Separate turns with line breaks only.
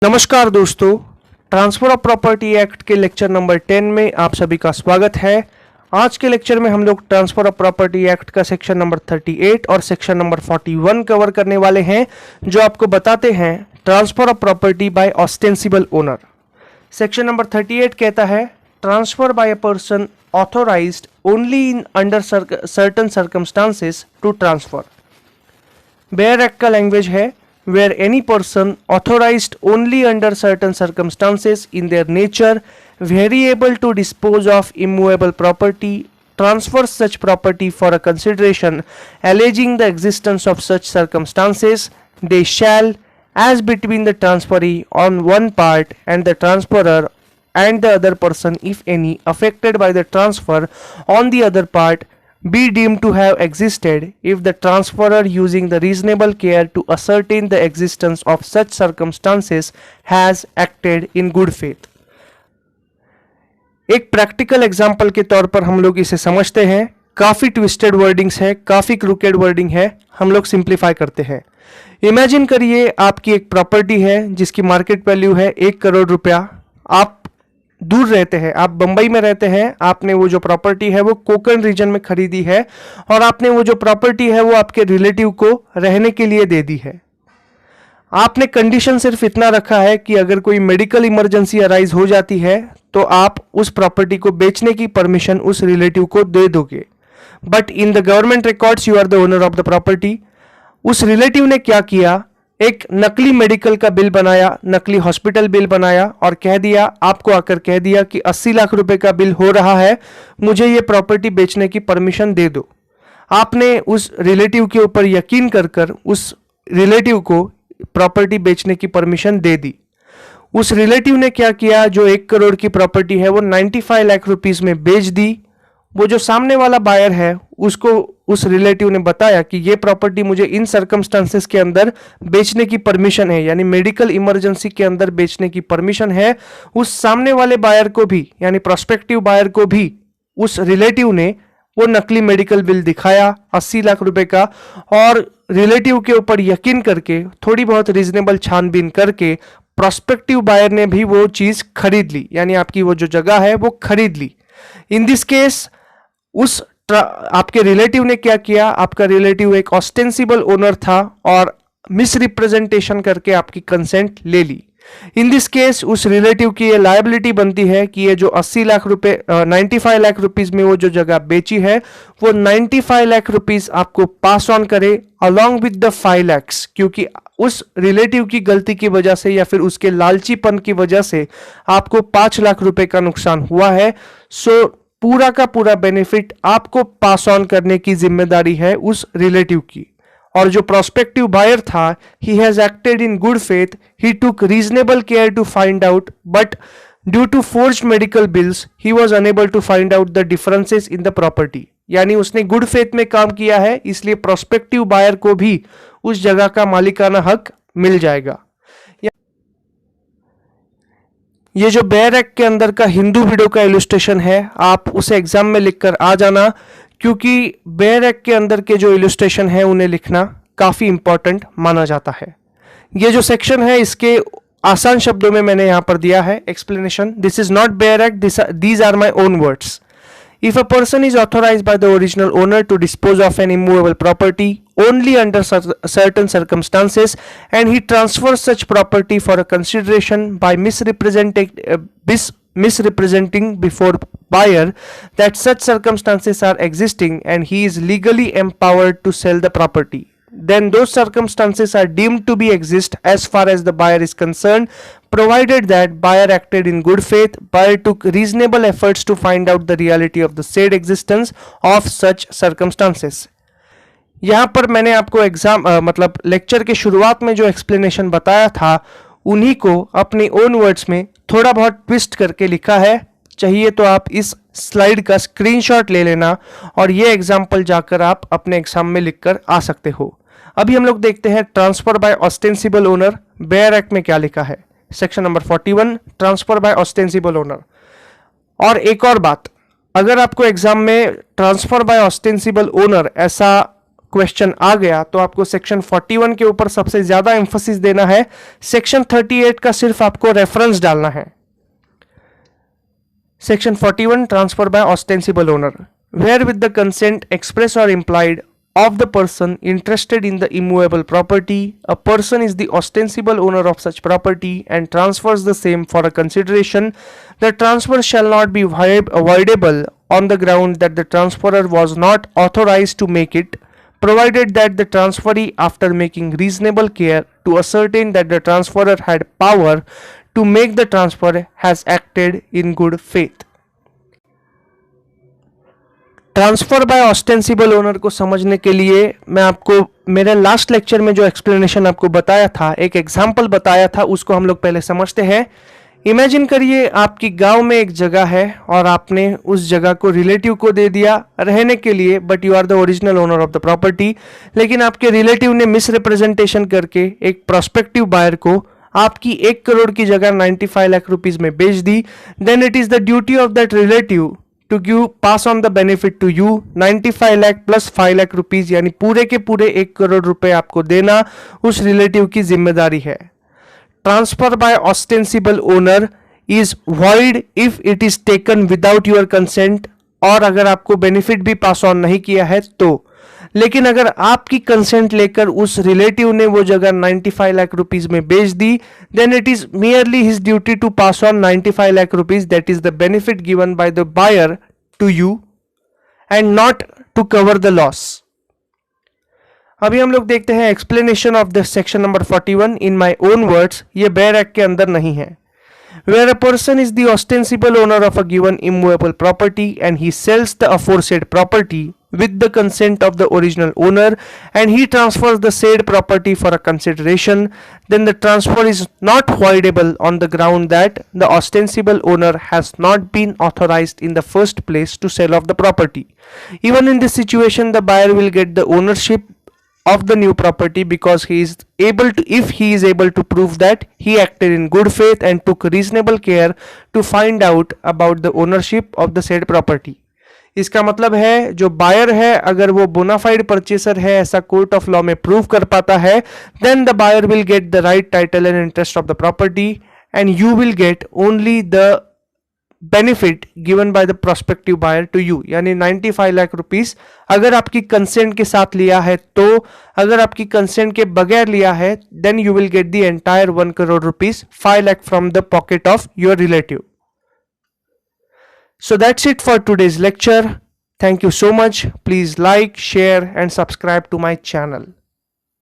नमस्कार दोस्तों, transfer of property act के लेक्चर नंबर 10 में आप सभी का स्वागत है। आज के लेक्चर में हम लोग ट्रांसफर ऑफ प्रॉपर्टी एक्ट का सेक्शन नंबर 38 और सेक्शन नंबर 41 कवर करने वाले हैं, जो आपको बताते हैं transfer of property by ostensible owner. Section number 38 कहता है transfer by a person authorised only in under certain circumstances to transfer. Bare act का लैंग्वेज है where any person authorized only under certain circumstances in their nature variable to dispose of immovable property transfers such property for a consideration alleging the existence of such circumstances they shall as between the transferee on one part and the transferor and the other person if any affected by the transfer on the other part be deemed to have existed if the transferor using the reasonable care to ascertain the existence of such circumstances has acted in good faith। एक practical example के तौर पर हम लोग इसे समझते हैं। काफी ट्विस्टेड वर्डिंग्स है, काफी क्रूकेड वर्डिंग है, हम लोग सिंप्लीफाई करते हैं। इमेजिन करिए आपकी एक प्रॉपर्टी है जिसकी मार्केट वैल्यू है 1 करोड़ रुपया। आप दूर रहते हैं, आप बंबई में रहते हैं, आपने वो जो प्रॉपर्टी है वो कोकण रीजन में खरीदी है और आपने वो जो प्रॉपर्टी है वो आपके रिलेटिव को रहने के लिए दे दी है। आपने कंडीशन सिर्फ इतना रखा है कि अगर कोई मेडिकल इमरजेंसी अराइज हो जाती है तो आप उस प्रॉपर्टी को बेचने की परमिशन उस रिलेटिव को दे दोगे। But in the government records you are the owner of the property. उस रिलेटिव ने क्या किया, एक नकली मेडिकल का बिल बनाया, नकली हॉस्पिटल बिल बनाया और कह दिया, आपको आकर कह दिया कि 80 लाख रुपए का बिल हो रहा है, मुझे ये प्रॉपर्टी बेचने की परमिशन दे दो। आपने उस रिलेटिव के ऊपर यकीन कर कर उस रिलेटिव को प्रॉपर्टी बेचने की परमिशन दे दी। उस रिलेटिव ने क्या किया, जो 1 करोड़ की प्रॉपर्टी है वो 95 लाख रुपीस में बेच दी। वो जो सामने वाला बायर है उसको उस रिलेटिव ने बताया कि ये प्रॉपर्टी मुझे इन सर्कमस्टांसेस के अंदर बेचने की परमिशन है, यानी मेडिकल इमरजेंसी के अंदर बेचने की परमिशन है। उस सामने वाले बायर को भी, यानी प्रोस्पेक्टिव बायर को भी उस रिलेटिव ने वो नकली मेडिकल बिल दिखाया 80 लाख रुपए का, और रिलेटिव के ऊपर यकीन करके थोड़ी बहुत रीजनेबल छानबीन करके प्रोस्पेक्टिव बायर ने भी वो चीज खरीद ली, यानी आपकी वो जो जगह है वो खरीद ली। इन दिस केस उस आपके रिलेटिव ने क्या किया, आपका रिलेटिव एक ऑस्टेंसिबल ओनर था और मिसरिप्रेजेंटेशन करके आपकी कंसेंट ले ली। इन दिस केस उस रिलेटिव की ये लायबिलिटी बनती है कि ये जो 80 लाख रुपए 95 लाख रुपीस में वो जो जगह बेची है वो 95 लाख रुपीस आपको पास ऑन करे अलॉन्ग विद द 5 lakhs, क्योंकि उस रिलेटिव की गलती की वजह से या फिर उसके लालचीपन की वजह से आपको 5 लाख रुपए का नुकसान हुआ है। सो पूरा का पूरा बेनिफिट आपको पास ऑन करने की जिम्मेदारी है उस रिलेटिव की। और जो प्रोस्पेक्टिव बायर था, he has acted in good faith, he took reasonable care to find out, but due to forged medical bills he was unable to find out the differences in the property. यानी उसने good faith में काम किया है, इसलिए prospective buyer को भी उस जगह का मालिकाना हक मिल जाएगा। ये जो बेयर एक्ट के अंदर का हिंदू वीडियो का इलस्ट्रेशन है, आप उसे एग्जाम में लिखकर आ जाना, क्योंकि बेयर एक्ट के अंदर के जो इलस्ट्रेशन है उन्हें लिखना काफी इंपॉर्टेंट माना जाता है। ये जो सेक्शन है इसके आसान शब्दों में मैंने यहां पर दिया है explanation. This is not bare act, these are my own words. If a person is authorized by the original owner to dispose of an immovable property only under certain circumstances and he transfers such property for a consideration by misrepresenting before buyer that such circumstances are existing and he is legally empowered to sell the property, then those circumstances are deemed to be exist as far as the buyer is concerned, provided that buyer acted in good faith, buyer took reasonable efforts to find out the reality of the said existence of such circumstances। यहाँ पर मैंने आपको मतलब lecture के शुरुआत में जो explanation बताया था उन्हीं को अपने ओन वर्ड्स में थोड़ा बहुत ट्विस्ट करके लिखा है। चाहिए तो आप इस स्लाइड का स्क्रीनशॉट ले लेना और ये एग्जाम्पल जाकर आप अपने एग्जाम में लिखकर आ सकते हो। अभी हम लोग देखते हैं transfer by ostensible owner bare act में क्या लिखा है। Section number 41 transfer by ostensible owner. और एक और बात, अगर आपको एग्जाम में ट्रांसफर बाय ऑस्टेंसिबल ओनर ऐसा क्वेश्चन आ गया तो आपको सेक्शन 41 के ऊपर सबसे ज्यादा एम्फोसिस देना है, सेक्शन 38 का सिर्फ आपको रेफरेंस डालना है। Section 41 transfer by ostensible owner, where with the consent express और implied of the person interested in the immovable property, a person is the ostensible owner of such property and transfers the same for a consideration. The transfer shall not be voidable on the ground that the transferor was not authorized to make it, provided that the transferee, after making reasonable care to ascertain that the transferor had power to make the transfer, has acted in good faith. Transfer by ostensible owner को समझने के लिए मैं आपको मेरे last lecture में जो explanation आपको बताया था, एक एग्जांपल बताया था, उसको हम लोग पहले समझते हैं। इमेजिन करिए आपकी गांव में एक जगह है और आपने उस जगह को रिलेटिव को दे दिया रहने के लिए, but you are the original owner of the property. लेकिन आपके रिलेटिव ने मिस रिप्रेजेंटेशन करके एक प्रोस्पेक्टिव बायर को आपकी 1 करोड़ की जगह 95 लाख रुपीज में बेच दी। Then it is the duty of that relative to give pass on the benefit to you 95 lakh plus 5 lakh rupees, यानी पूरे के पूरे 1 करोड़ रुपए आपको देना उस रिलेटिव की जिम्मेदारी है। Transfer by ostensible owner is void if it is taken without your consent, और अगर आपको बेनिफिट भी पास ऑन नहीं किया है तो। लेकिन अगर आपकी कंसेंट लेकर उस रिलेटिव ने वो जगह 95 लाख रुपीज में बेच दी, then it is merely his duty to pass on 95 lakh rupees, that is the benefit given by the buyer to you and not to cover the loss. अभी हम लोग देखते हैं explanation of the section number 41 in my own words. ये bare act के अंदर नहीं है। Where a person is the ostensible owner of a given immovable property and he sells the aforesaid property with the consent of the original owner and he transfers the said property for a consideration, then the transfer is not voidable on the ground that the ostensible owner has not been authorized in the first place to sell off the property. Even in this situation, the buyer will get the ownership of the new property because he is able to, if he is able to prove that he acted in good faith and took reasonable care to find out about the ownership of the said property. इसका मतलब है जो buyer है अगर वो bonafide purchaser है ऐसा court of law में प्रूव कर पाता है, then the buyer will get the right title and interest of the property and you will get only the benefit given by the prospective buyer to you. यानी 95 lakh rupees अगर आपकी consent के साथ लिया है तो, अगर आपकी कंसेंट के बगैर लिया है then you will get the entire 1 crore rupees 5 lakh from the pocket of your relative. So that's it for today's lecture. Thank you so much. Please like, share and subscribe to my channel.